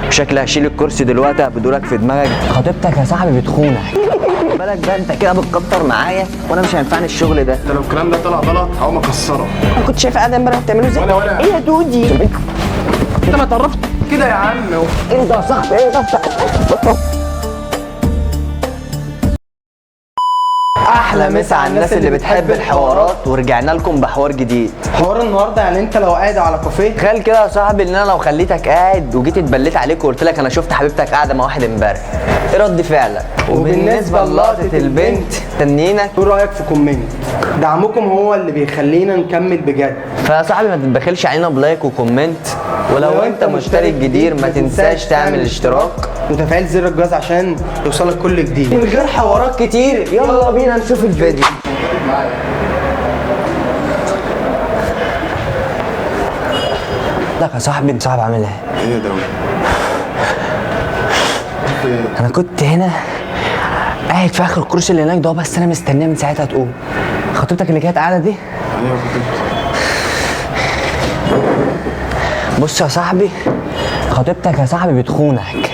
شكلي هشيل الكرسي دلوقتي هبدولك في دماغك. خطيبتك يا صاحبي بتخونك. بالك بقى انت كده بتكتر معايا وانا مش هينفعني الشغل ده. انت لو الكلام ده طلع غلط هقوم اكسرك. انا كنت شايفه ادم امبارح بتعمله ازاي؟ ولا ايه يا دودي؟ انت ما تعرفش كده يا عم. ايه ده يا صاحبي؟ ايه ده؟ احلى مسا على الناس اللي بتحب الحوارات، ورجعنا لكم بحوار جديد. حوار النهارده يعني انت لو قاعد على كافيه، تخيل كده يا صاحبي ان انا لو خليتك قاعد وجيت اتبليت عليك وقلت لك انا شفت حبيبتك قاعده مع واحد امبارح، ايه رد فعلك؟ وبالنسبة للقطة البنت، تنينك ايه رايك في كومنت؟ دعمكم هو اللي بيخلينا نكمل بجد. فيا صاحبي ما تتبخلش علينا بلايك وكومنت، ولو انت مشترك جديد ما تنساش تعمل اشتراك وتفعيل زر الجرس عشان يوصلك كل جديد. من غير حوارات كتير يلا بينا نشوف الفيديو. لك يا صاحبي انت صاحب عامل ايه؟ ايه يا دولة؟ انا كنت هنا قاعد في اخر الكرسي اللي هناك ده، بس انا مستنيه من ساعتها تقوم. خطيبتك اللي كانت قاعده دي؟ ايوه خطيبتي. بص يا صاحبي، خطيبتك يا صاحبي بتخونك.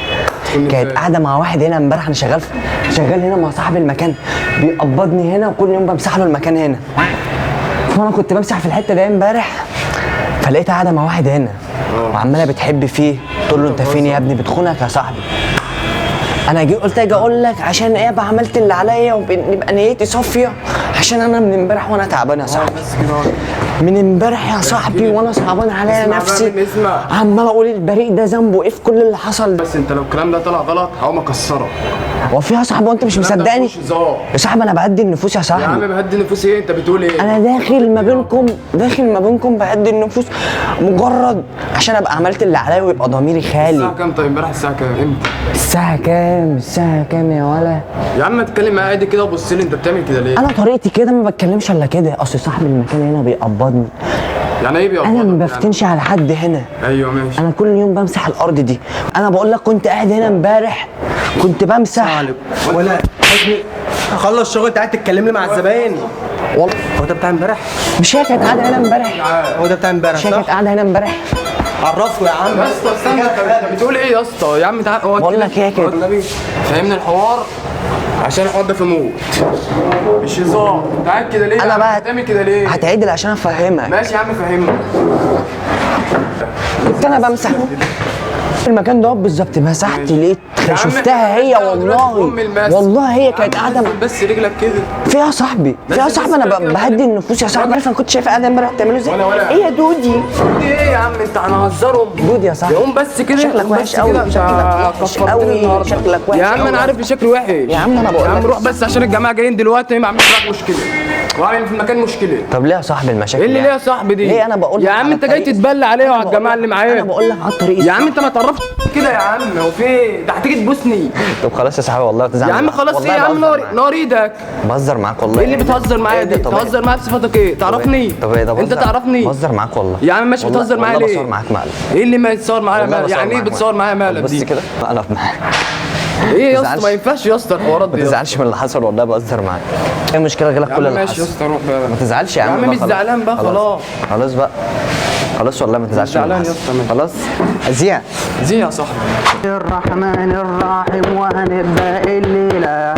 كانت قاعده مع واحد هنا امبارح، انا شغال هنا مع صاحب المكان، بيقبضني هنا وكل يوم بمسح له المكان هنا. فانا كنت بمسح في الحته دي امبارح، فلقيتها قاعده مع واحد هنا وعماله بتحب فيه. تقول له انت فين يا ابني؟ بتخونك يا صاحبي. انا قلت اجي اقول لك عشان ايه بقى، عملت اللي عليا ونبقى نيتي صافيه، عشان انا من امبارح وانا تعبان يا صاحبي. من امبارح يا صاحبي وانا صعبان عليا نفسي، عمال اقول البريء ده ذنبه ايه في كل اللي حصل. بس انت لو الكلام ده طلع غلط هقوم اكسرك. هو في يا صاحبي وانت مش مصدقني؟ يا صاحبي انا بعدي النفوس يا صاحبي. يا عم بهدي نفوسي ايه؟ انت بتقول ايه؟ انا داخل ما بينكم بعدي النفوس مجرد عشان ابقى عملت اللي عليا ويبقى ضميري خالي. الساعة كام طيب؟ امبارح الساعة كام؟ امتى؟ الساعة كام يا ولا؟ يا عم اتكلم معايا عادي كده وبص لي، انت بتعمل كده ليه؟ انا طريقتي كده ما بتكلمش الا كده، اصل صاحب المكان هنا بيقبضني. يعني ايه بيقبضك؟ انا ما بفتنش على حد هنا. ايوه ماشي. انا كل يوم بمسح الارض دي. انا بقول لك كنت قاعد هنا امبارح كنت بمسح. ولا حسني خلص شغل قاعد تتكلم لي مع الزباين. والله هو ده بتاع امبارح؟ مش هي كانت قاعده هنا امبارح؟ هو ده بتاع امبارح مش هي صح؟ كانت قاعده هنا امبارح؟ عرفه يا عم. يا اسطى استنى، انت بتقول ايه يا اسطى؟ يا عم تعالى بقول لك ايه كده؟ النبي فهمني الحوار عشان الحوار ده في موت، مش هزار. انت قاعد كده ليه؟ انا بقى بتعمل كده ليه؟ هتعدل عشان افهمك. ماشي يا عم فهمني. كنت انا بمسح المكان ده بالظبط، مسحت لقيت عم شفتها هي والله هي كانت قاعده بس رجلك كده فيها صاحبي انا بهدي النفوس يا صاحبي. عارف انا كنت شايفه ادم امبارح بتعمله ازاي؟ ايه يا دودي؟ دودي ايه يا عم؟ انت هنهزرهم؟ دودي يا صاحبي يقوم بس كده. شكلك وحش قوي، شكلك وحش يا عم انا عارف شكلي وحش يا عم. انا بقول يا عم لك روح بس عشان الجماعه جايين دلوقتي ما اعملش معاك مشكله وعامل في المكان مشكله. طب ليه يا صاحبي المشاكل؟ ايه اللي ليه يا صاحبي دي؟ ليه؟ انا بقول لك يا عم انت جاي تتبلى عليا وعلى الجماعه اللي معايا. انا بقول لك على الطريق يا عم انت ما تعرفش كده يا عم. هو في ايه؟ ده هتيجي تبوسني. طب خلاص يا صاحبي والله ما تزعل. يا عم خلاص ايه يا عم؟ نار ايدك. بهزر معاك والله. ايه اللي بتهزر معايا دي؟ بتهزر معايا بصفتك ايه؟ تعرفني؟ طب ايه ده؟ انت تعرفني؟ بهزر معاك والله. يا عم ماشي بتهزر معايا ليه؟ بتصور معاك مقلب. ايه اللي ما يتصور معايا مقلب؟ يعني ايه بتصور معايا مقلب دي؟ بص كده اقلب معاك. ايه يا اسطى؟ ما ينفعش يا اسطى الحوارات دي. ما تزعلش من اللي حصل والله بهزر معاك. ايه المشكله غيرك كل اللي حصل؟ ماشي يا اسطى روح بقى. ما تزعلش يا عم. يا عم مش زعلان بقى خلاص. خلاص بقى خلاص والله ما تزعلش. زعلان يا اسطى. خلاص ازيع يا صاحبي. الرحمن الرحيم وهنبدا الليله.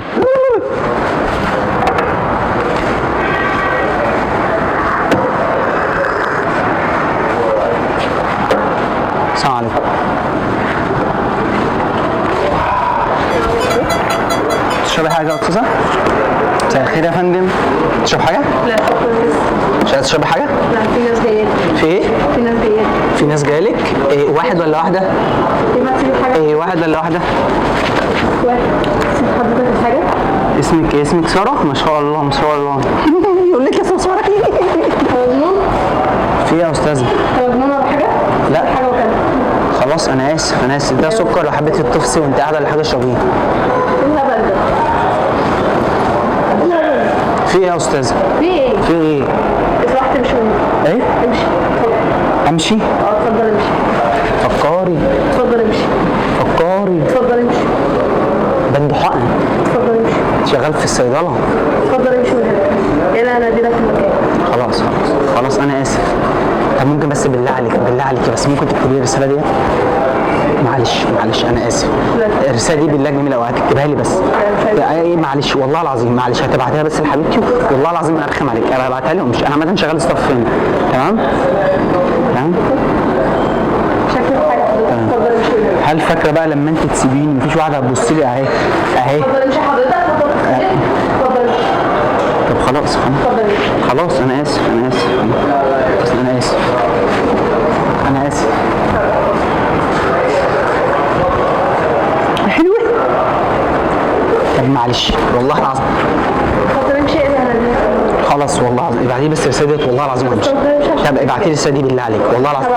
السلام عليكم. تشربي حاجه يا استاذه؟ مساء الخير يا فندم. تشرب حاجه؟ لا مش عايز تشربي حاجه؟ لا، في ناس جايه لي. في ايه؟ في ناس جايه لي. في ناس جايلك؟ إيه واحد ولا واحده؟ يبقى تسيب حاجه. ايه واحد ولا واحده؟ واحد. تسيب حضرتك الحاجه. اسمك ايه؟ اسمك ساره؟ ما شاء الله ما شاء الله. يقول لك اسمه ساره. مجنون؟ في ايه يا استاذه؟ انت مجنون ولا حاجه؟ لا. حاجه وكده. خلاص انا اسف ده سكر لو حبيتي تفصي وانت قاعده ولا حاجه اشربيه. ايه الهبل ده؟ في ايه يا استاذه؟ في ايه؟ في ايه؟ اسمح تمشي مني. ايه؟ امشي اتفضل. امشي؟ اتفضل امشي. فكاري اتفضل امشي. فكاري. اتفضل امشي. ده انت حقن. اتفضل امشي. شغال في الصيدله. اتفضل امشي من هنا. يلا انا اديلك المكان. خلاص انا اسف. طب ممكن بس بالله عليك بس ممكن تكتبي لي الرساله ديت؟ معلش انا اسف. الرساله دي بالله جميله قوي، هتكتبها لي بس. معلش والله العظيم، معلش هتبعتها بس لحبيبتي، والله العظيم انا ارخم عليك، انا هبعتها لهم. مش انا عامه شغال ستاف هنا، تمام؟ شكلك حاجه حضرتك. اتفضل امشي. هل فاكره بقى لما انت تسيبيني مفيش واحده هتبص لي اهي؟ اتفضل امشي حضرتك. اتفضل امشي. طب خلاص خلاص انا اسف حلوه. طب معلش والله العظيم. اتفضل امشي. ايه ده؟ خلاص والله العظيم ابعتي لي بس الرساله ديت، والله العظيم همشي. طب ابعتي لي الرساله دي بالله عليك، والله العظيم.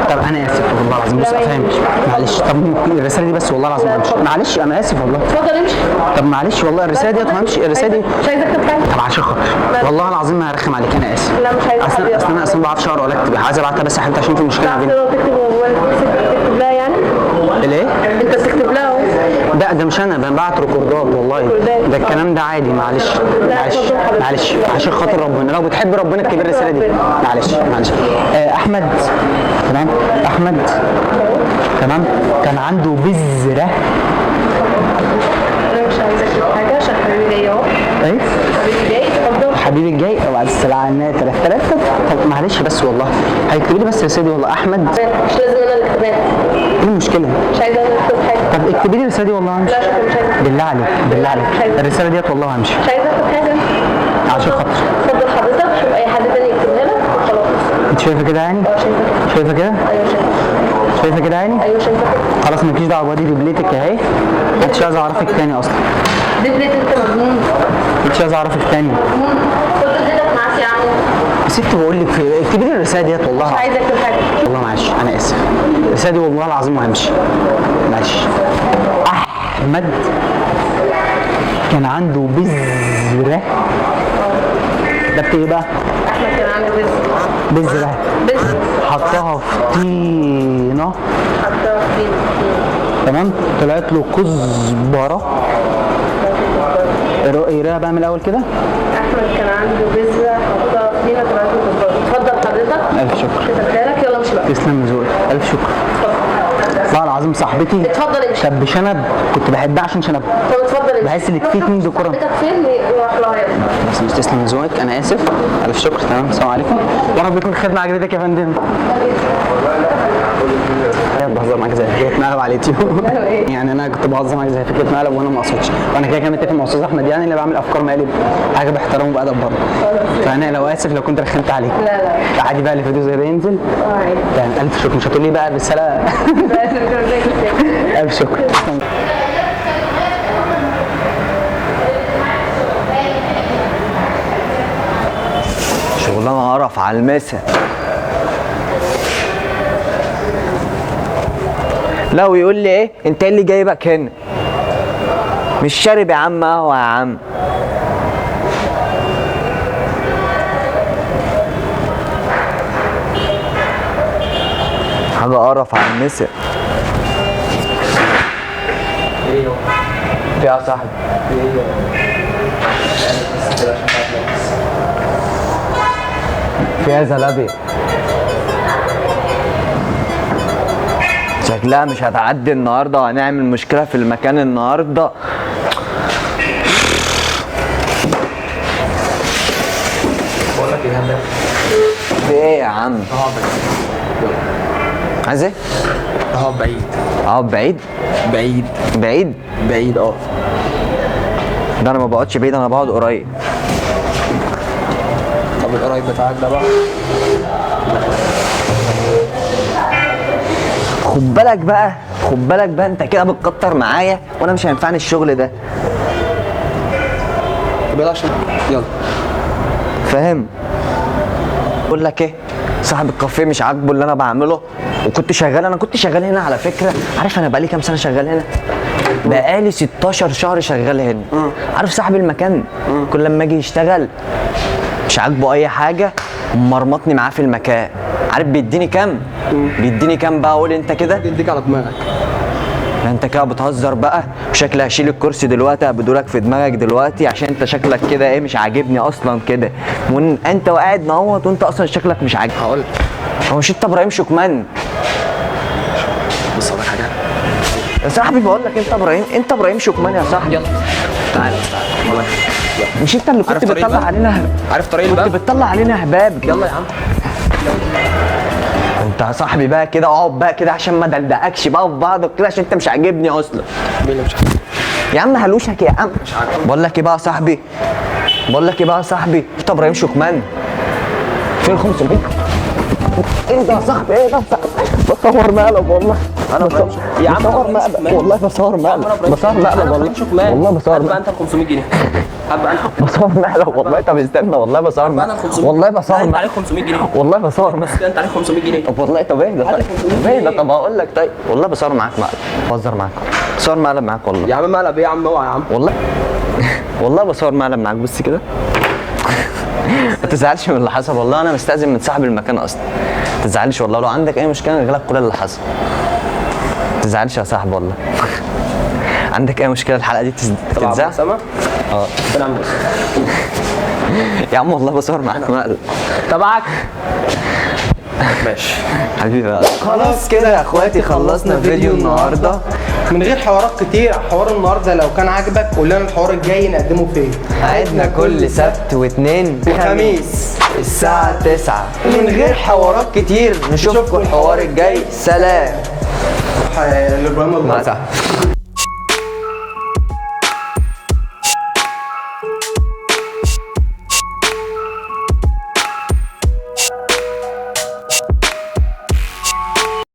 طب انا اسف والله العظيم، بص افهم. معلش طب الرساله دي بس، والله العظيم همشي. معلش انا اسف والله. اتفضل امشي. طب معلش والله الرساله ديت همشي. الرساله دي مش عايزه اكتب حاجه. طب عشان خاطر والله العظيم ما هرخم عليك، انا اسف. لا مش عايزه اصلا انا ما بعرفش اقرا ولا اكتب، عايز ابعتها بس يا حبيبتي عشان في مشكله ما بيننا. تكتب لها يعني؟ ليه؟ انت بتكتب لها اهو. ده مش انا ببعت ريكوردات والله، ده الكلام ده عادي. معلش عشان خاطر ربنا، لو بتحب ربنا اكتب الرساله دي. معلش احمد تمام كان عنده بذره. انا مش عايزه اكتب حاجه عشان حبيبي جاي اهو. ايه حبيبي جاي. اتفضل. حبيبي الجاي وبعد السلامه على الناس. طب معلش بس والله هيكتب لي بس الرساله دي والله. احمد مش لازم انا اللي اكتبها. ايه المشكله؟ مش عايزه انا اكتب حاجه. طب اكتبي لي الرساله دي والله همشي. لا شكرا مش عايزه. بالله عليك الرساله ديت والله همشي مش عايزه اكتب حاجه. عشان خاطر. اتفضل حضرتك، شوف اي حد تاني يكتبها لك وخلاص. انت شايفه كده يعني؟ شايفه كده. شايفه كده؟ ايوه شايفه. شايفه كده يعني؟ ايوه شايفه كده. خلاص مالكيش دعوه، دي دبلتك اهي. مش عايز اعرفك تاني اصلا. دبلت انت مجنون. مش عايز اعرفك تاني. خد دبلتك معاك يا عم. يا ست بقول لك اكتبي لي الرساله ديت والله. مش عايزه اكتب حاجه. والله معلش انا اسف. الرساله دي والله العظيم وهمشي. معلش. احمد كان عنده بذره. ده ايه بقى؟ احمد كان عنده بذره بذره حطها في طينه، حطها في تمام، طلعت له كزبره. اقراها بقى من الاول كده. احمد كان عنده بذره حطها في طينه طلعت له كزبره. اتفضل حضرتك. الف شكر. كتبتها لك. يلا امشي بقى. تسلم ذوقك، الف شكر. والله العظيم صاحبتي. اتفضل امشي. طب بشنب كنت بحبها عشان شنب. طب اتفضل امشي. بحس ان في اتنين دكورة. صاحبتك فين وراح لها يلا. بس مش تسلم ذوقك، انا اسف. الف شكر. تمام السلام عليكم. يا رب يكون الخدمه عجبتك يا فندم. بهزر معاك زي فكره مقلب على اليوتيوب. يعني انا كنت بهزر معاك زي فكره مقلب وانا ما اقصدش، وانا كده متفق مع استاذ احمد يعني اللي بعمل افكار مقالب حاجه باحترام وبادب برضه. فانا لو اسف لو كنت رخمت عليك. لا عادي بقى الفيديو زي ده ينزل. عادي. تمام الف شكر. مش هتقول لي بقى الرساله. الف شكر. شغلانه قرف على المسا. لا ويقول لي ايه انت ايه اللي جايبك هنا؟ مش شارب يا عم قهوه يا عم. حاجه قرف على المسا. يا صاحبي فيها زلابية شكلها مش هتعدي النهارده وهنعمل مشكلة في المكان النهارده. بقول لك ايه هندسه؟ في ايه يا عم؟ عايز ايه؟ اهو بعيد اقعد بعيد؟ بعيد بعيد؟ بعيد اه. ده انا ما بقعدش بعيد، انا بقعد قريب. طب القرايب بتاعك ده بقى خد بالك بقى، خد بالك بقى، انت كده بتكتر معايا وانا مش هينفعني الشغل ده. طب يلا عشان يلا فاهم؟ بقول لك ايه، صاحب الكافيه مش عاجبه اللي انا بعمله وكنت شغال. انا كنت شغال هنا على فكره. عارف انا بقالي كام سنه شغال هنا؟ بقالي 16 شهر شغال هنا. عارف صاحب المكان كل لما اجي يشتغل مش عاجبه اي حاجه ومرمطني معاه في المكان. عارف بيديني كام؟ بيديني كام بقى؟ قول انت كده. يديك على دماغك. انت كده بتهزر بقى، وشكلي هشيل الكرسي دلوقتي ابدولك في دماغك دلوقتي عشان انت شكلك كده ايه مش عاجبني اصلا كده. وانت وقاعد نهوت وانت اصلا شكلك مش عاجبني. هقول هو مش انت ابراهيم شكمان؟ بص اقول لك حاجه، يا صاحبي بقول لك انت ابراهيم شكمان يا صاحبي. يلا تعالى مش انت اللي كنت عارف طريق بتطلع الباب؟ علينا عارف طريق كنت الباب؟ بتطلع علينا هباب. يلا يا عم. انت يا صاحبي بقى كده اقعد بقى كده عشان ما دلدقكش بقى في بعضك كده عشان انت مش عاجبني اصلا. مين اللي مش عارف؟ يا عم هلوشك يا عم. بقول لك ايه بقى يا صاحبي انت ابراهيم شكمان فين 500؟ ايه ده يا صاحبي بصور مقلب والله. انا يا عم بصور مقلب والله بصور مقلب والله بصور بقى انت ال 500 جنيه. هبقى انت بصور مقلب والله. طب استنى والله بصور بقى انا ال 500 والله بصور انت عليك 500 جنيه. والله بصور بس انت عليك 500 جنيه. طب والله طب اهدى طب هقول لك طيب والله بصور معاك مقلب بهزر معاك بصور مقلب معاك والله يا عم مقلب ايه يا عم؟ اوعى يا عم. والله بصور مقلب معاك بص كده. ما تزعلش من اللي حصل والله. انا مستأذن من صاحب المكان اصلا. ما تزعلش والله. لو عندك اي مشكله نلغي لك كل اللي حصل. ما تزعلش يا صاحبي والله. عندك اي مشكله الحلقه دي تتذاع؟ سما؟ اه فين عم يا عم والله بصور معاك مقلب. تبعك. ماشي حبيبي بقى. خلاص كده يا اخواتي خلصنا فيديو النهارده. من غير حوارات كتير. حوار النهارده لو كان عاجبك قول لنا الحوار الجاي نقدمه فين. قعدنا كل سبت واثنين وخميس الساعة 9 من غير حوارات كتير. نشوفكم الحوار الجاي. سلام. لابراهيم الله. مع السلامة.